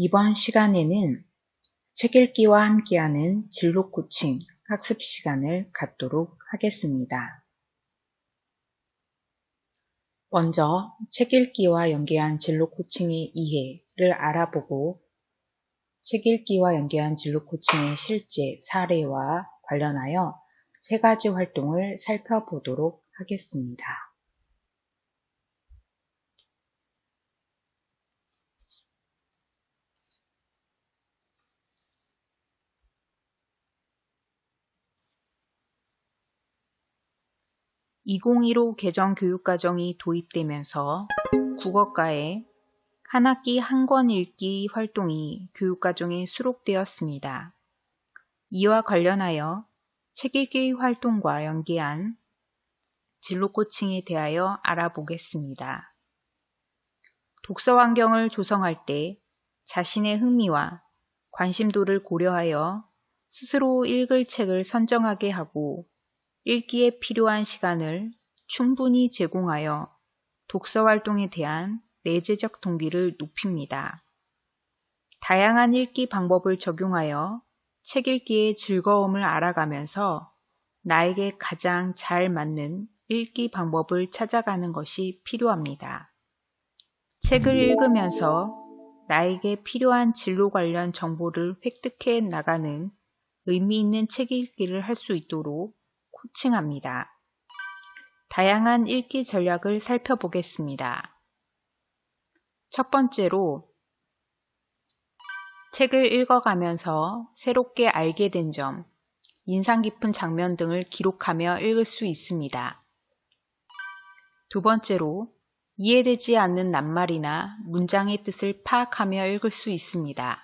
이번 시간에는 책 읽기와 함께하는 진로 코칭 학습 시간을 갖도록 하겠습니다. 먼저 책 읽기와 연계한 진로 코칭의 이해를 알아보고 책 읽기와 연계한 진로 코칭의 실제 사례와 관련하여 세 가지 활동을 살펴보도록 하겠습니다. (2015) 개정 교육과정이 도입되면서 국어과에 한 학기 한 권 읽기 활동이 교육과정에 수록되었습니다. 이와 관련하여 책 읽기 활동과 연계한 진로 코칭에 대하여 알아보겠습니다. 독서 환경을 조성할 때 자신의 흥미와 관심도를 고려하여 스스로 읽을 책을 선정하게 하고 읽기에 필요한 시간을 충분히 제공하여 독서 활동에 대한 내재적 동기를 높입니다. 다양한 읽기 방법을 적용하여 책 읽기의 즐거움을 알아가면서 나에게 가장 잘 맞는 읽기 방법을 찾아가는 것이 필요합니다. 책을 읽으면서 나에게 필요한 진로 관련 정보를 획득해 나가는 의미 있는 책 읽기를 할 수 있도록 코칭합니다. 다양한 읽기 전략을 살펴보겠습니다. 첫 번째로 책을 읽어가면서 새롭게 알게 된 점, 인상 깊은 장면 등을 기록하며 읽을 수 있습니다. 두 번째로 이해되지 않는 낱말이나 문장의 뜻을 파악하며 읽을 수 있습니다.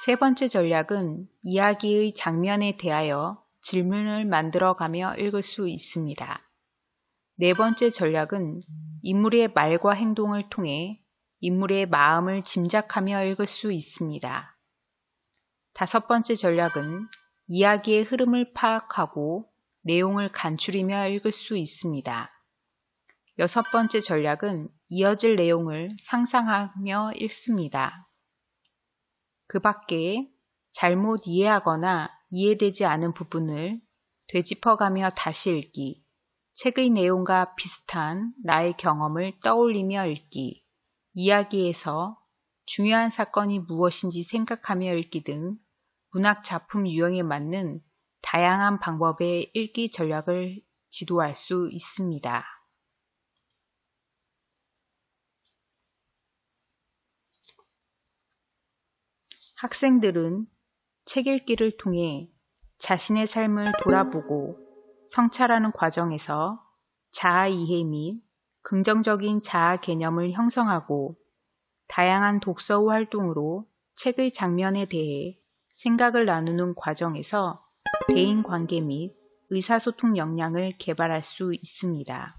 세 번째 전략은 이야기의 장면에 대하여 질문을 만들어가며 읽을 수 있습니다. 네 번째 전략은 인물의 말과 행동을 통해 인물의 마음을 짐작하며 읽을 수 있습니다. 다섯 번째 전략은 이야기의 흐름을 파악하고 내용을 간추리며 읽을 수 있습니다. 여섯 번째 전략은 이어질 내용을 상상하며 읽습니다. 그 밖에 잘못 이해하거나 이해되지 않은 부분을 되짚어가며 다시 읽기, 책의 내용과 비슷한 나의 경험을 떠올리며 읽기, 이야기에서 중요한 사건이 무엇인지 생각하며 읽기 등 문학 작품 유형에 맞는 다양한 방법의 읽기 전략을 지도할 수 있습니다. 학생들은 책 읽기를 통해 자신의 삶을 돌아보고 성찰하는 과정에서 자아 이해 및 긍정적인 자아 개념을 형성하고 다양한 독서 활동으로 책의 장면에 대해 생각을 나누는 과정에서 대인관계 및 의사소통 역량을 개발할 수 있습니다.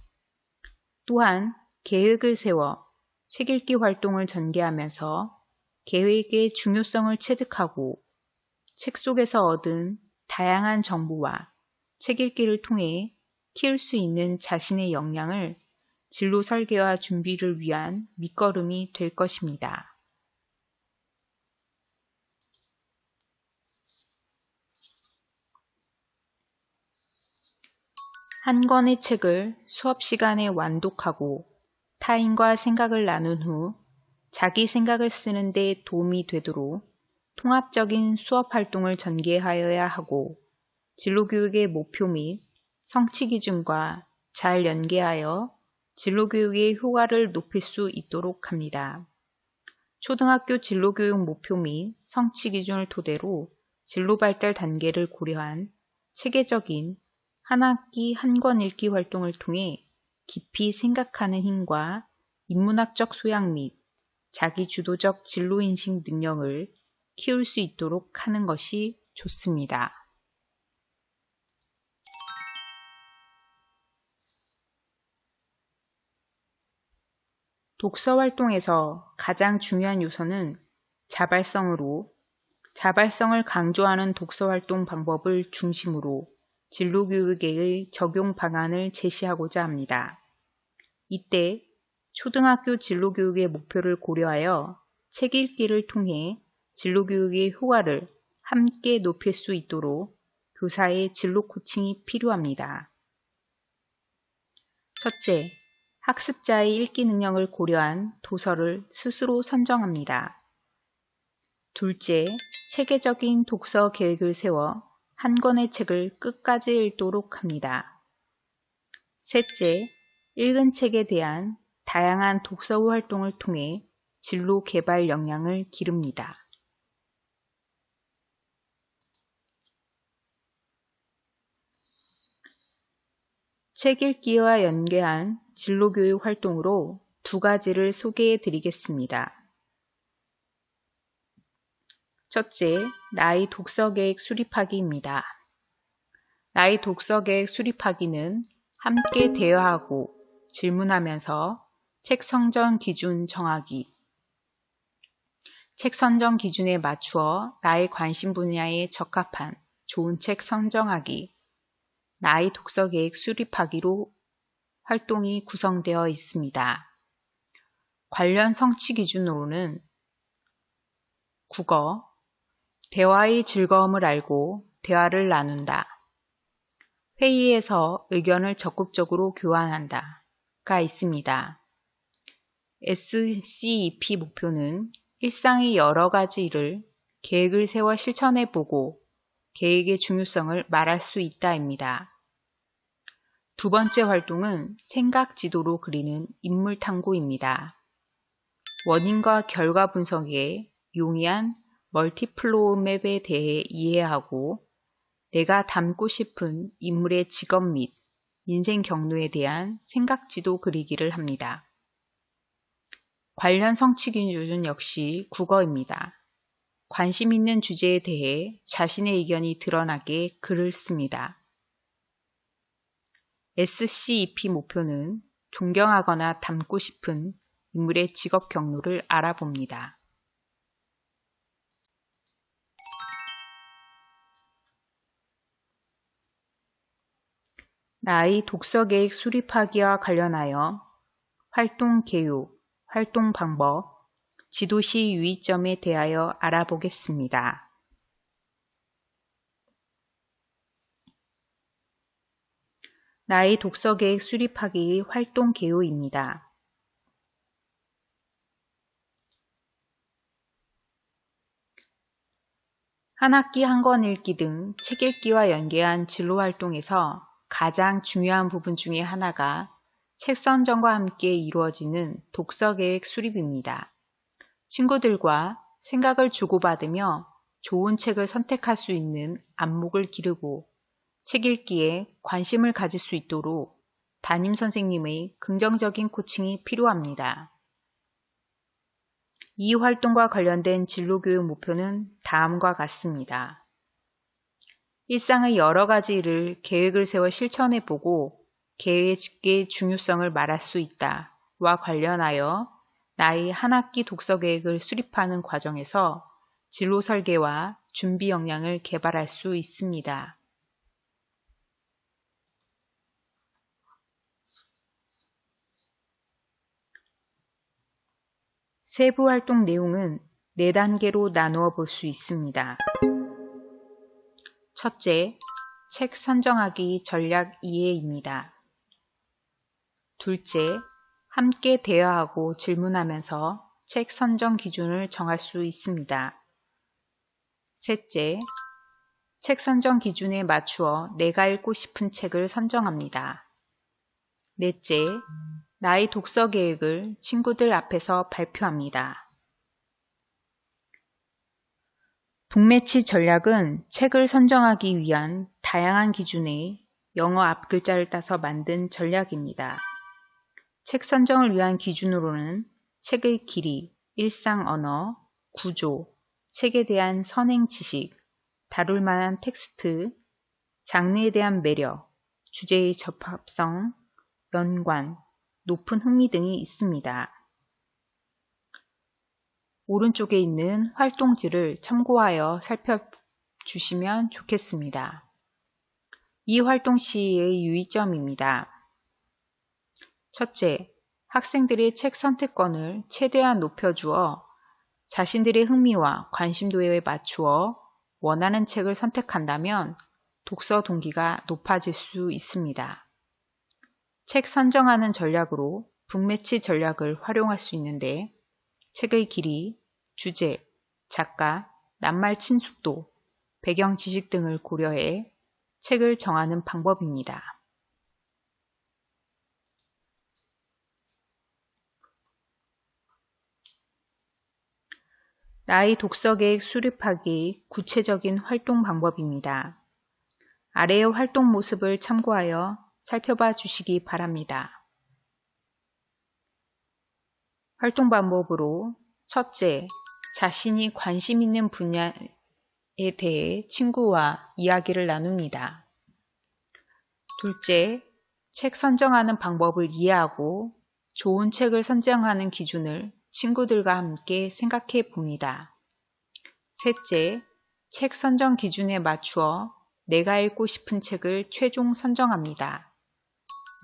또한 계획을 세워 책 읽기 활동을 전개하면서 계획의 중요성을 체득하고 책 속에서 얻은 다양한 정보와 책 읽기를 통해 키울 수 있는 자신의 역량을 진로 설계와 준비를 위한 밑거름이 될 것입니다. 한 권의 책을 수업 시간에 완독하고 타인과 생각을 나눈 후 자기 생각을 쓰는 데 도움이 되도록 통합적인 수업 활동을 전개하여야 하고 진로교육의 목표 및 성취 기준과 잘 연계하여 진로교육의 효과를 높일 수 있도록 합니다. 초등학교 진로교육 목표 및 성취 기준을 토대로 진로발달 단계를 고려한 체계적인 한 학기 한 권 읽기 활동을 통해 깊이 생각하는 힘과 인문학적 소양 및 자기주도적 진로인식 능력을 키울 수 있도록 하는 것이 좋습니다. 독서 활동에서 가장 중요한 요소는 자발성으로 자발성을 강조하는 독서 활동 방법을 중심으로 진로교육의 적용 방안을 제시하고자 합니다. 이때 초등학교 진로교육의 목표를 고려하여 책 읽기를 통해 진로교육의 효과를 함께 높일 수 있도록 교사의 진로 코칭이 필요합니다. 첫째, 학습자의 읽기 능력을 고려한 도서를 스스로 선정합니다. 둘째, 체계적인 독서 계획을 세워 한 권의 책을 끝까지 읽도록 합니다. 셋째, 읽은 책에 대한 다양한 독서 활동을 통해 진로 개발 역량을 기릅니다. 책 읽기와 연계한 진로교육 활동으로 두 가지를 소개해 드리겠습니다. 첫째, 나의 독서계획 수립하기입니다. 나의 독서계획 수립하기는 함께 대화하고 질문하면서 책 선정 기준 정하기, 책 선정 기준에 맞추어 나의 관심 분야에 적합한 좋은 책 선정하기, 나의 독서계획 수립하기로 활동이 구성되어 있습니다. 관련 성취 기준으로는 국어, 대화의 즐거움을 알고 대화를 나눈다, 회의에서 의견을 적극적으로 교환한다가 있습니다. SCEP 목표는 일상의 여러 가지 일을 계획을 세워 실천해보고 계획의 중요성을 말할 수 있다입니다. 두 번째 활동은 생각 지도로 그리는 인물 탐구입니다. 원인과 결과 분석에 용이한 멀티플로우 맵에 대해 이해하고 내가 닮고 싶은 인물의 직업 및 인생 경로에 대한 생각 지도 그리기를 합니다. 관련 성취 기준 역시 국어입니다. 관심 있는 주제에 대해 자신의 의견이 드러나게 글을 씁니다. SCEP 목표는 존경하거나 닮고 싶은 인물의 직업 경로를 알아봅니다. 나의 독서계획 수립하기와 관련하여 활동 개요, 활동 방법, 지도시 유의점에 대하여 알아보겠습니다. 나의 독서계획 수립하기 활동 개요입니다. 한 학기 한 권 읽기 등 책 읽기와 연계한 진로 활동에서 가장 중요한 부분 중에 하나가 책 선정과 함께 이루어지는 독서계획 수립입니다. 친구들과 생각을 주고받으며 좋은 책을 선택할 수 있는 안목을 기르고 책 읽기에 관심을 가질 수 있도록 담임선생님의 긍정적인 코칭이 필요합니다. 이 활동과 관련된 진로교육 목표는 다음과 같습니다. 일상의 여러 가지 일을 계획을 세워 실천해보고 계획의 중요성을 말할 수 있다와 관련하여 나의 한 학기 독서 계획을 수립하는 과정에서 진로 설계와 준비 역량을 개발할 수 있습니다. 세부 활동 내용은 4단계로 나누어 볼 수 있습니다. 첫째, 책 선정하기 전략 이해입니다. 둘째, 함께 대화하고 질문하면서 책 선정 기준을 정할 수 있습니다. 셋째, 책 선정 기준에 맞추어 내가 읽고 싶은 책을 선정합니다. 넷째, 나의 독서 계획을 친구들 앞에서 발표합니다. 북매치 전략은 책을 선정하기 위한 다양한 기준의 영어 앞글자를 따서 만든 전략입니다. 책 선정을 위한 기준으로는 책의 길이, 일상 언어, 구조, 책에 대한 선행 지식, 다룰 만한 텍스트, 장르에 대한 매력, 주제의 적합성, 연관, 높은 흥미 등이 있습니다. 오른쪽에 있는 활동지를 참고하여 살펴주시면 좋겠습니다. 이 활동 시의 유의점입니다. 첫째, 학생들의 책 선택권을 최대한 높여주어 자신들의 흥미와 관심도에 맞추어 원하는 책을 선택한다면 독서 동기가 높아질 수 있습니다. 책 선정하는 전략으로 북매치 전략을 활용할 수 있는데 책의 길이, 주제, 작가, 낱말 친숙도, 배경 지식 등을 고려해 책을 정하는 방법입니다. 나의 독서 계획 수립하기 구체적인 활동 방법입니다. 아래의 활동 모습을 참고하여 살펴봐 주시기 바랍니다. 활동 방법으로 첫째, 자신이 관심 있는 분야에 대해 친구와 이야기를 나눕니다. 둘째, 책 선정하는 방법을 이해하고 좋은 책을 선정하는 기준을 친구들과 함께 생각해 봅니다. 셋째, 책 선정 기준에 맞추어 내가 읽고 싶은 책을 최종 선정합니다.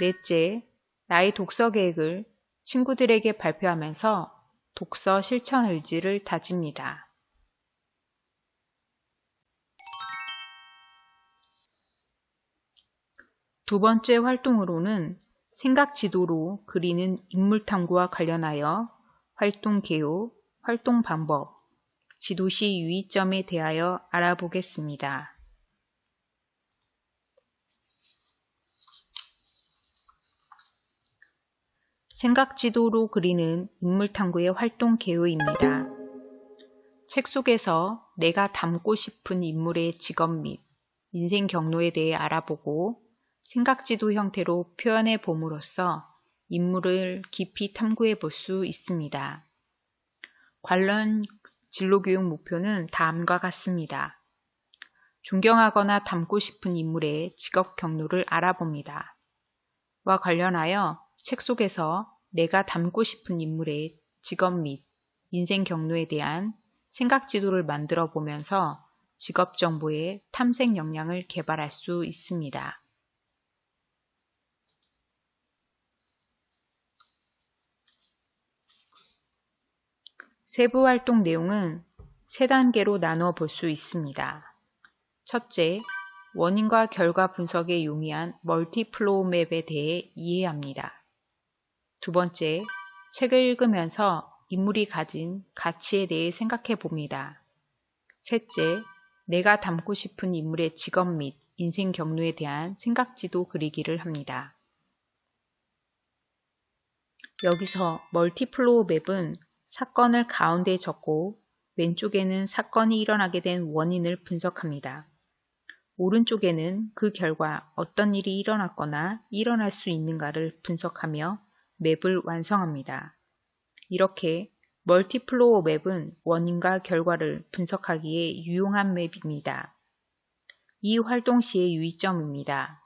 넷째, 나의 독서 계획을 친구들에게 발표하면서 독서 실천 의지를 다집니다. 두 번째 활동으로는 생각 지도로 그리는 인물 탐구와 관련하여 활동 개요, 활동 방법, 지도시 유의점에 대하여 알아보겠습니다. 생각 지도로 그리는 인물 탐구의 활동 개요입니다. 책 속에서 내가 닮고 싶은 인물의 직업 및 인생 경로에 대해 알아보고 생각 지도 형태로 표현해 봄으로써 인물을 깊이 탐구해 볼 수 있습니다. 관련 진로교육 목표는 다음과 같습니다. 존경하거나 닮고 싶은 인물의 직업 경로를 알아봅니다. 와 관련하여 책 속에서 내가 닮고 싶은 인물의 직업 및 인생 경로에 대한 생각 지도를 만들어 보면서 직업 정보의 탐색 역량을 개발할 수 있습니다. 세부 활동 내용은 세 단계로 나누어 볼 수 있습니다. 첫째, 원인과 결과 분석에 용이한 멀티플로우 맵에 대해 이해합니다. 두 번째, 책을 읽으면서 인물이 가진 가치에 대해 생각해 봅니다. 셋째, 내가 닮고 싶은 인물의 직업 및 인생 경로에 대한 생각지도 그리기를 합니다. 여기서 멀티플로우 맵은 사건을 가운데에 적고 왼쪽에는 사건이 일어나게 된 원인을 분석합니다. 오른쪽에는 그 결과 어떤 일이 일어났거나 일어날 수 있는가를 분석하며 맵을 완성합니다. 이렇게 멀티플로우 맵은 원인과 결과를 분석하기에 유용한 맵입니다. 이 활동 시의 유의점입니다.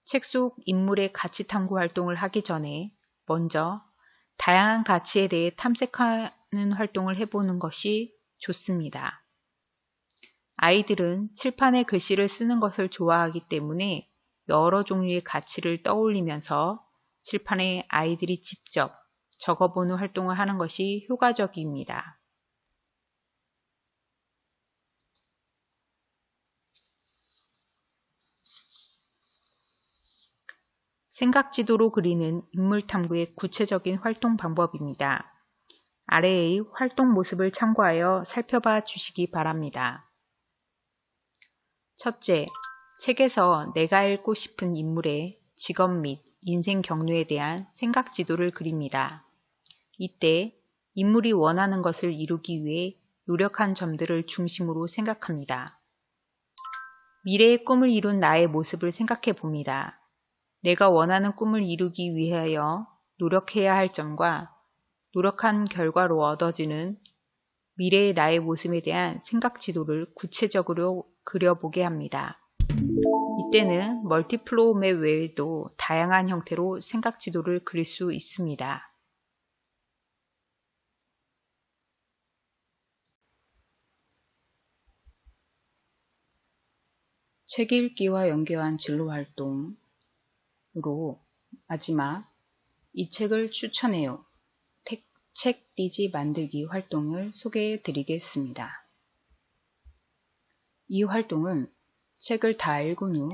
책 속 인물의 가치 탐구 활동을 하기 전에 먼저 다양한 가치에 대해 탐색하는 활동을 해보는 것이 좋습니다. 아이들은 칠판에 글씨를 쓰는 것을 좋아하기 때문에 여러 종류의 가치를 떠올리면서 칠판에 아이들이 직접 적어보는 활동을 하는 것이 효과적입니다. 생각 지도로 그리는 인물 탐구의 구체적인 활동 방법입니다. 아래의 활동 모습을 참고하여 살펴봐 주시기 바랍니다. 첫째, 책에서 내가 읽고 싶은 인물의 직업 및 인생 경로에 대한 생각 지도를 그립니다. 이때 인물이 원하는 것을 이루기 위해 노력한 점들을 중심으로 생각합니다. 미래의 꿈을 이룬 나의 모습을 생각해 봅니다. 내가 원하는 꿈을 이루기 위하여 노력해야 할 점과 노력한 결과로 얻어지는 미래의 나의 모습에 대한 생각 지도를 구체적으로 그려보게 합니다. 이때는 멀티플로우 맵 외에도 다양한 형태로 생각 지도를 그릴 수 있습니다. 책 읽기와 연계한 진로 활동으로 마지막 이 책을 추천해요. 책 띠지 만들기 활동을 소개해 드리겠습니다. 이 활동은 책을 다 읽은 후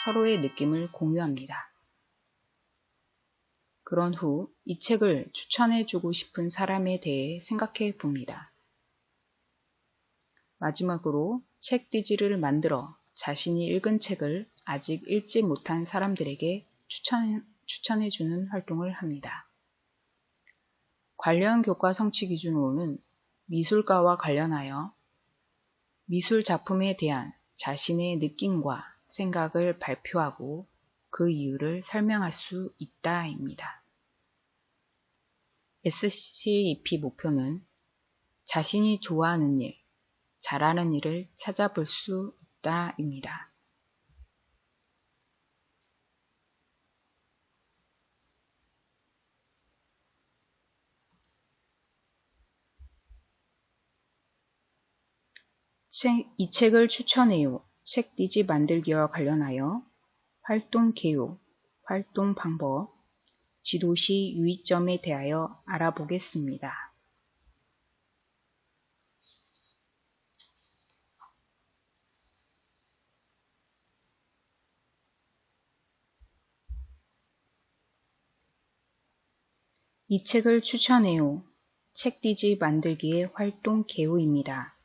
서로의 느낌을 공유합니다. 그런 후 이 책을 추천해주고 싶은 사람에 대해 생각해 봅니다. 마지막으로 책 띠지를 만들어 자신이 읽은 책을 아직 읽지 못한 사람들에게 추천해주는 활동을 합니다. 관련 교과 성취 기준으로는 미술과와 관련하여 미술 작품에 대한 자신의 느낌과 생각을 발표하고 그 이유를 설명할 수 있다입니다. SCEP 목표는 자신이 좋아하는 일, 잘하는 일을 찾아볼 수 있다입니다. 이 책을 추천해요. 책 띠지 만들기와 관련하여 활동 개요, 활동 방법, 지도시 유의점에 대하여 알아보겠습니다. 이 책을 추천해요. 책 띠지 만들기의 활동 개요입니다.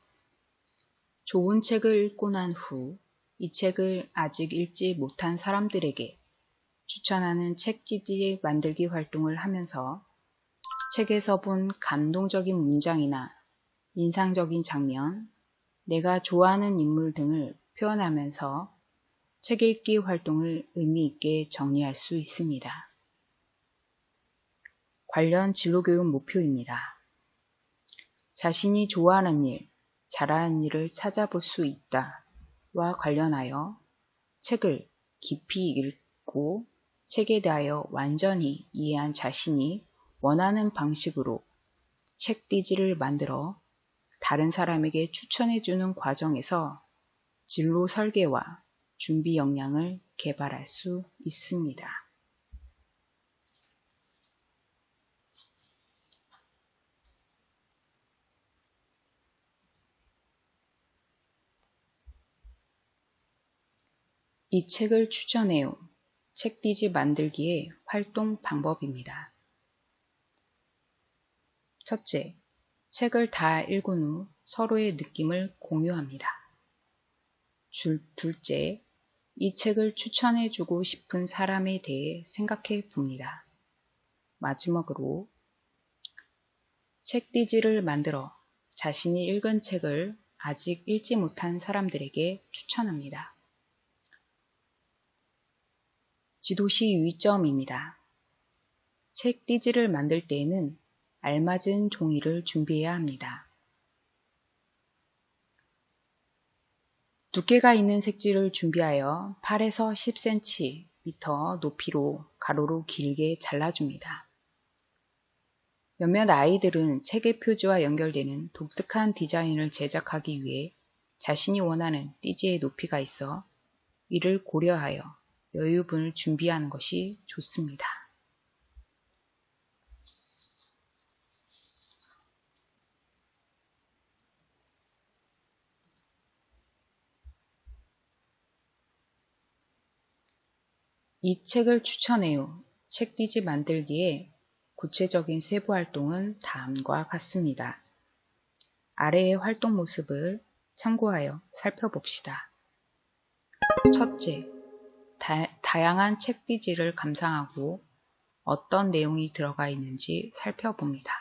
좋은 책을 읽고 난 후 이 책을 아직 읽지 못한 사람들에게 추천하는 책 띠지 만들기 활동을 하면서 책에서 본 감동적인 문장이나 인상적인 장면, 내가 좋아하는 인물 등을 표현하면서 책 읽기 활동을 의미 있게 정리할 수 있습니다. 관련 진로교육 목표입니다. 자신이 좋아하는 일, 잘하는 일을 찾아볼 수 있다와 관련하여 책을 깊이 읽고 책에 대하여 완전히 이해한 자신이 원하는 방식으로 책 띠지를 만들어 다른 사람에게 추천해주는 과정에서 진로 설계와 준비 역량을 개발할 수 있습니다. 이 책을 추천해요. 책 띠지 만들기의 활동 방법입니다. 첫째, 책을 다 읽은 후 서로의 느낌을 공유합니다. 둘째, 이 책을 추천해주고 싶은 사람에 대해 생각해 봅니다. 마지막으로 책 띠지를 만들어 자신이 읽은 책을 아직 읽지 못한 사람들에게 추천합니다. 지도시 유의점입니다. 책 띠지를 만들 때에는 알맞은 종이를 준비해야 합니다. 두께가 있는 색지를 준비하여 8에서 10cm 높이로 가로로 길게 잘라줍니다. 몇몇 아이들은 책의 표지와 연결되는 독특한 디자인을 제작하기 위해 자신이 원하는 띠지의 높이가 있어 이를 고려하여 여유분을 준비하는 것이 좋습니다. 이 책을 추천해요. 책 띠지 만들기의 구체적인 세부 활동은 다음과 같습니다. 아래의 활동 모습을 참고하여 살펴봅시다. 첫째, 다양한 책 띠지를 감상하고 어떤 내용이 들어가 있는지 살펴봅니다.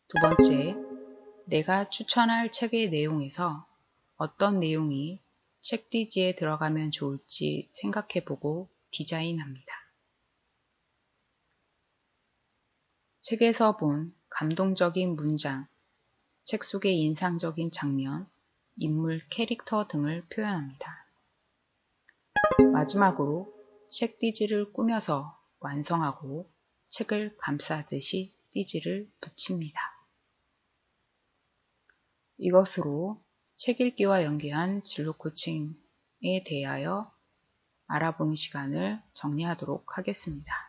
두 번째, 내가 추천할 책의 내용에서 어떤 내용이 책 띠지에 들어가면 좋을지 생각해보고 디자인합니다. 책에서 본 감동적인 문장, 책 속의 인상적인 장면, 인물, 캐릭터 등을 표현합니다. 마지막으로 책 띠지를 꾸며서 완성하고 책을 감싸듯이 띠지를 붙입니다. 이것으로 책 읽기와 연계한 진로 코칭에 대하여 알아보는 시간을 정리하도록 하겠습니다.